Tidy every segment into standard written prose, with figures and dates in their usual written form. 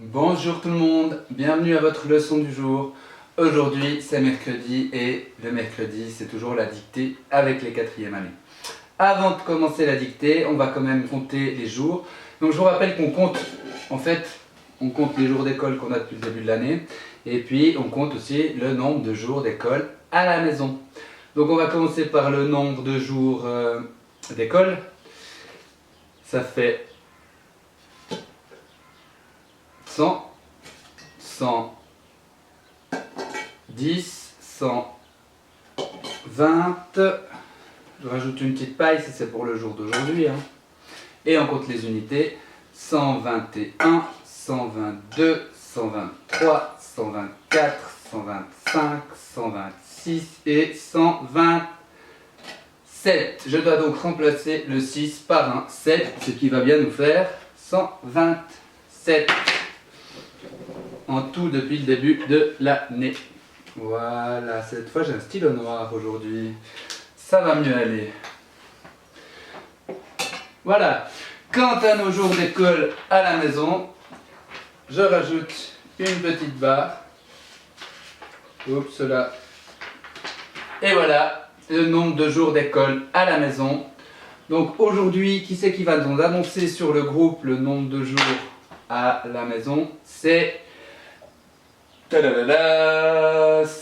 Bonjour tout le monde, bienvenue à votre leçon du jour. Aujourd'hui c'est mercredi et le mercredi c'est toujours la dictée avec les 4e années. Avant de commencer la dictée, on va quand même compter les jours. Donc je vous rappelle qu'on compte, on compte les jours d'école qu'on a depuis le début de l'année. Et puis on compte aussi le nombre de jours d'école à la maison. Donc on va commencer par le nombre de jours d'école. Ça fait 100, 110, 120. Je rajoute une petite paille, ça c'est pour le jour d'aujourd'hui. Et on compte les unités. 121, 122, 123, 124, 125, 126 et 127. Je dois donc remplacer le 6 par un 7, ce qui va bien nous faire 127 en tout depuis le début de l'année. Voilà, cette fois j'ai un stylo noir aujourd'hui. Ça va mieux aller. Voilà. Quant à nos jours d'école à la maison, je rajoute une petite barre. Oups, là. Et voilà, le nombre de jours d'école à la maison. Donc aujourd'hui, qui c'est qui va nous annoncer sur le groupe le nombre de jours à la maison? C'est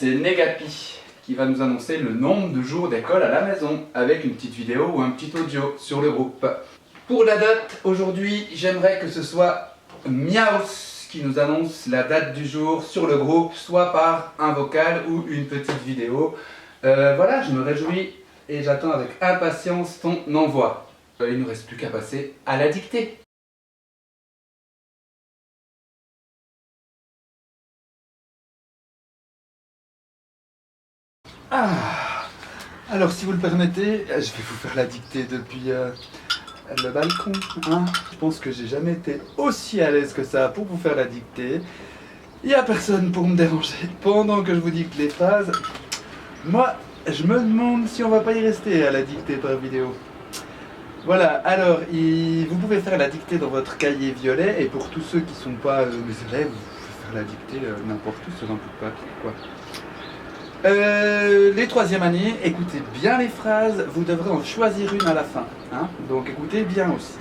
Negapi qui va nous annoncer le nombre de jours d'école à la maison avec une petite vidéo ou un petit audio sur le groupe. Pour la date, aujourd'hui, j'aimerais que ce soit Miaus qui nous annonce la date du jour sur le groupe, soit par un vocal ou une petite vidéo. Voilà, je me réjouis et j'attends avec impatience ton envoi. Il ne nous reste plus qu'à passer à la dictée. Alors si vous le permettez, je vais vous faire la dictée depuis le balcon. Je pense que j'ai jamais été aussi à l'aise que ça pour vous faire la dictée. Il n'y a personne pour me déranger pendant que je vous dicte les phrases. Moi, je me demande si on va pas y rester à la dictée par vidéo. Voilà, alors vous pouvez faire la dictée dans votre cahier violet et pour tous ceux qui ne sont pas mes élèves, vous pouvez faire la dictée n'importe où sur un bout de papier, quoi. Les 3e années, écoutez bien les phrases, vous devrez en choisir une à la fin. Donc écoutez bien aussi.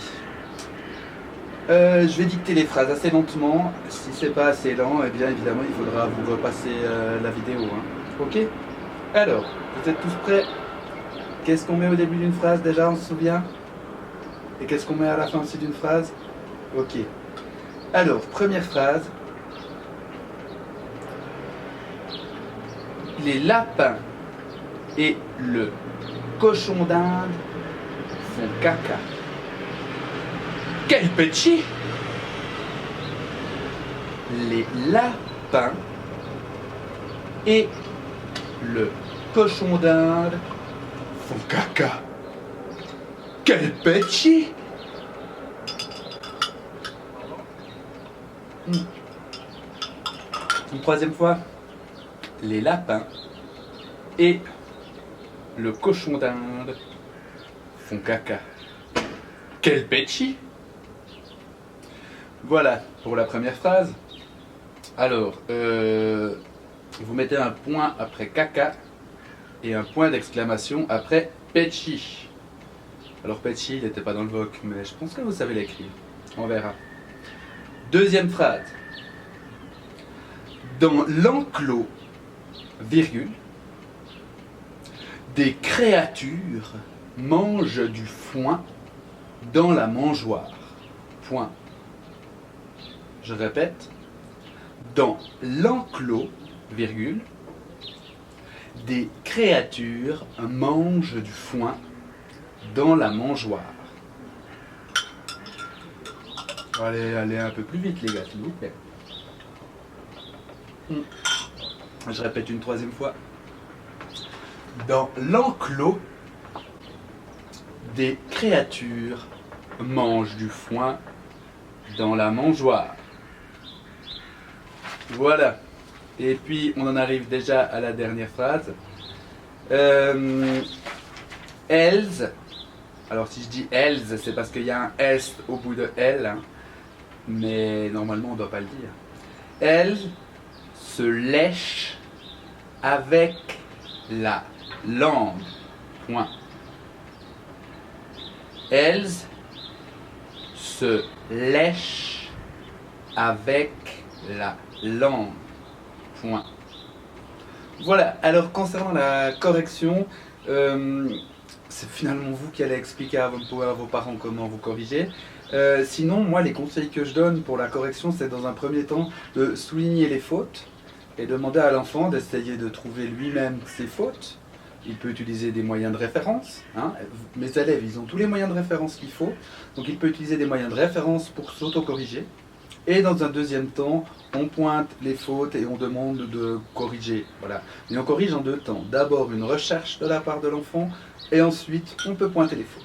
Je vais dicter les phrases assez lentement. Si c'est pas assez lent, eh bien évidemment il faudra vous repasser la vidéo. Ok? Alors, vous êtes tous prêts? Qu'est-ce qu'on met au début d'une phrase déjà, on se souvient? Et qu'est-ce qu'on met à la fin aussi d'une phrase? Ok. Alors, première phrase. Les lapins et le cochon d'Inde font caca. Quel petit! Les lapins et le cochon d'Inde font caca. Quel petit! Une 3e fois. Les lapins et le cochon d'Inde font caca. Quel petit! Voilà pour la première phrase. Alors, vous mettez un point après caca et un point d'exclamation après petit. Alors petit, il n'était pas dans le voc, mais je pense que vous savez l'écrire. On verra. 2e phrase. Dans l'enclos, virgule, des créatures mangent du foin dans la mangeoire. Point. Je répète. Dans l'enclos, virgule, des créatures mangent du foin dans la mangeoire. Allez un peu plus vite les gars, s'il vous plaît. Je répète une 3e fois. Dans l'enclos, des créatures mangent du foin dans la mangeoire. Voilà. Et puis, on en arrive déjà à la dernière phrase. Elles, alors si je dis elles, c'est parce qu'il y a un S au bout de L. mais normalement on ne doit pas le dire. Elle se lèche avec la langue. Point. Elles se lèchent avec la langue. Point. Voilà, alors concernant la correction, c'est finalement vous qui allez expliquer à vos parents comment vous corriger. Sinon, moi, les conseils que je donne pour la correction, c'est dans un premier temps de souligner les fautes et demander à l'enfant d'essayer de trouver lui-même ses fautes. Il peut utiliser des moyens de référence. Hein. Mes élèves, ils ont tous les moyens de référence qu'il faut. Donc il peut utiliser des moyens de référence pour s'auto-corriger. Et dans un deuxième temps, on pointe les fautes et on demande de corriger. Voilà. Mais on corrige en deux temps. D'abord une recherche de la part de l'enfant et ensuite on peut pointer les fautes.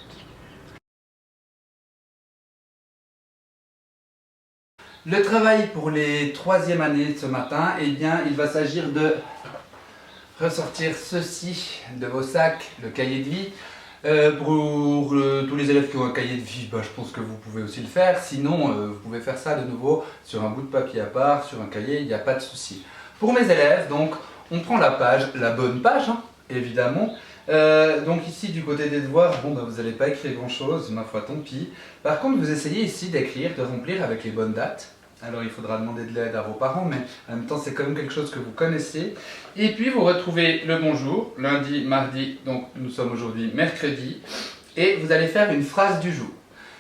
Le travail pour les troisième années ce matin, eh bien, il va s'agir de ressortir ceci de vos sacs, le cahier de vie. Pour tous les élèves qui ont un cahier de vie, je pense que vous pouvez aussi le faire. Sinon, vous pouvez faire ça de nouveau sur un bout de papier à part, sur un cahier, il n'y a pas de souci. Pour mes élèves, donc, on prend la page, la bonne page, hein, évidemment. Donc ici, du côté des devoirs, bon, vous n'allez pas écrire grand-chose, ma foi, tant pis. Par contre, vous essayez ici d'écrire, de remplir avec les bonnes dates. Alors il faudra demander de l'aide à vos parents, mais en même temps c'est quand même quelque chose que vous connaissez. Et puis vous retrouvez le bonjour, lundi, mardi, donc nous sommes aujourd'hui mercredi, et vous allez faire une phrase du jour.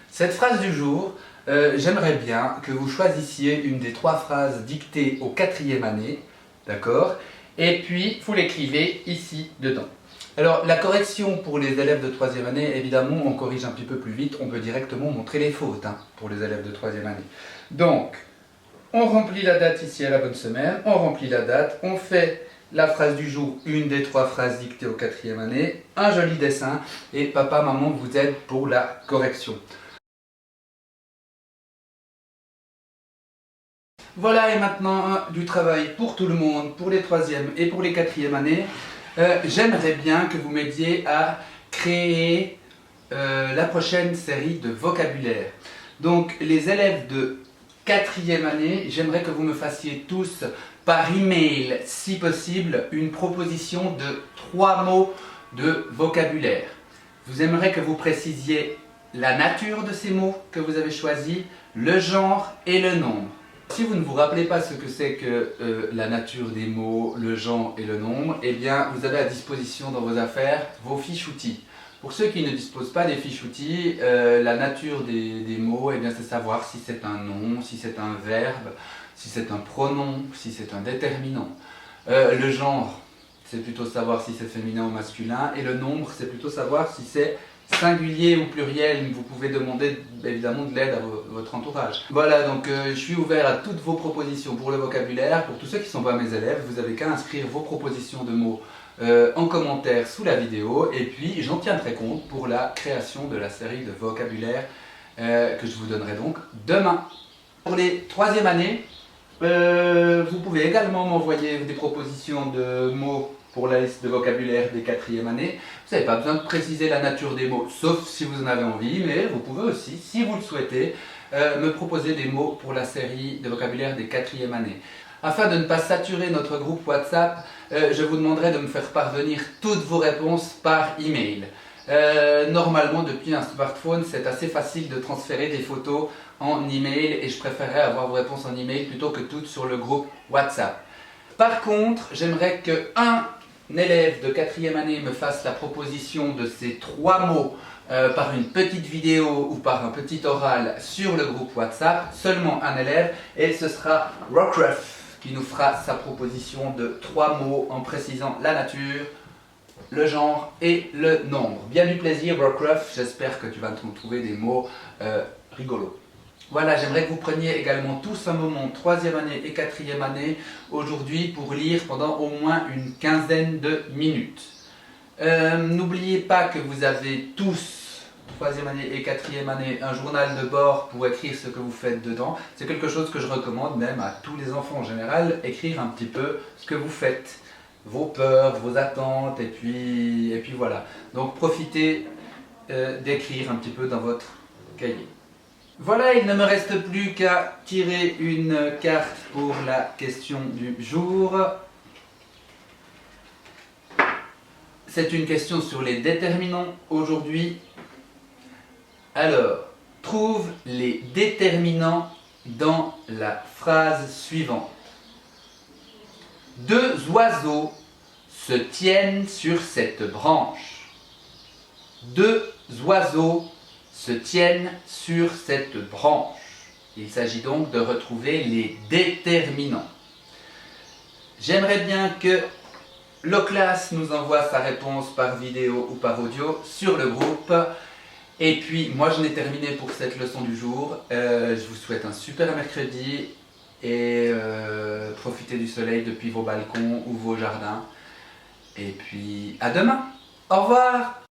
Cette phrase du jour, j'aimerais bien que vous choisissiez une des 3 phrases dictées aux 4e année, d'accord? Et puis vous l'écrivez ici dedans. Alors la correction pour les élèves de 3e année, évidemment on corrige un petit peu plus vite, on peut directement montrer les fautes hein, pour les élèves de 3e année. Donc, on remplit la date ici à la bonne semaine, on remplit la date, on fait la phrase du jour, une des 3 phrases dictées aux 4e année, un joli dessin et papa, maman vous aident pour la correction. Voilà et maintenant du travail pour tout le monde, pour les 3e et pour les 4e années. J'aimerais bien que vous m'aidiez à créer la prochaine série de vocabulaire. Donc les élèves de 4e année, j'aimerais que vous me fassiez tous par email, si possible, une proposition de 3 mots de vocabulaire. Vous aimeriez que vous précisiez la nature de ces mots que vous avez choisis, le genre et le nombre. Si vous ne vous rappelez pas ce que c'est que la nature des mots, le genre et le nombre, eh bien vous avez à disposition dans vos affaires vos fiches outils. Pour ceux qui ne disposent pas des fiches outils, la nature des mots, eh bien, c'est savoir si c'est un nom, si c'est un verbe, si c'est un pronom, si c'est un déterminant. Le genre, c'est plutôt savoir si c'est féminin ou masculin. Et le nombre, c'est plutôt savoir si c'est singulier ou pluriel. Vous pouvez demander évidemment de l'aide à votre entourage. Voilà, donc je suis ouvert à toutes vos propositions pour le vocabulaire. Pour tous ceux qui ne sont pas mes élèves, vous avez qu'à inscrire vos propositions de mots en commentaire sous la vidéo et puis j'en tiendrai compte pour la création de la série de vocabulaire que je vous donnerai donc demain. Pour les 3e années, vous pouvez également m'envoyer des propositions de mots pour la liste de vocabulaire des 4e années. Vous n'avez pas besoin de préciser la nature des mots, sauf si vous en avez envie, mais vous pouvez aussi, si vous le souhaitez, me proposer des mots pour la série de vocabulaire des 4e années. Afin de ne pas saturer notre groupe WhatsApp, je vous demanderai de me faire parvenir toutes vos réponses par email. Normalement, depuis un smartphone, c'est assez facile de transférer des photos en email et je préférerais avoir vos réponses en email plutôt que toutes sur le groupe WhatsApp. Par contre, j'aimerais qu'un élève de 4e année me fasse la proposition de ces 3 mots par une petite vidéo ou par un petit oral sur le groupe WhatsApp, seulement un élève, et ce sera Rockruff qui nous fera sa proposition de 3 mots en précisant la nature, le genre et le nombre. Bien du plaisir Rockruff, j'espère que tu vas trouver des mots rigolos. Voilà, j'aimerais que vous preniez également tous un moment, 3e année et 4e année, aujourd'hui pour lire pendant au moins une quinzaine de minutes. N'oubliez pas que vous avez tous, 3e année et 4e année, un journal de bord pour écrire ce que vous faites dedans. C'est quelque chose que je recommande même à tous les enfants en général, écrire un petit peu ce que vous faites, vos peurs, vos attentes, et puis voilà. Donc profitez d'écrire un petit peu dans votre cahier. Voilà, il ne me reste plus qu'à tirer une carte pour la question du jour. C'est une question sur les déterminants aujourd'hui. Alors, trouve les déterminants dans la phrase suivante. Deux oiseaux se tiennent sur cette branche. Deux oiseaux se tiennent sur cette branche. Il s'agit donc de retrouver les déterminants. J'aimerais bien que Loclas nous envoie sa réponse par vidéo ou par audio sur le groupe. Et puis, moi j'en ai terminé pour cette leçon du jour. Je vous souhaite un super mercredi et profitez du soleil depuis vos balcons ou vos jardins. Et puis, à demain. Au revoir.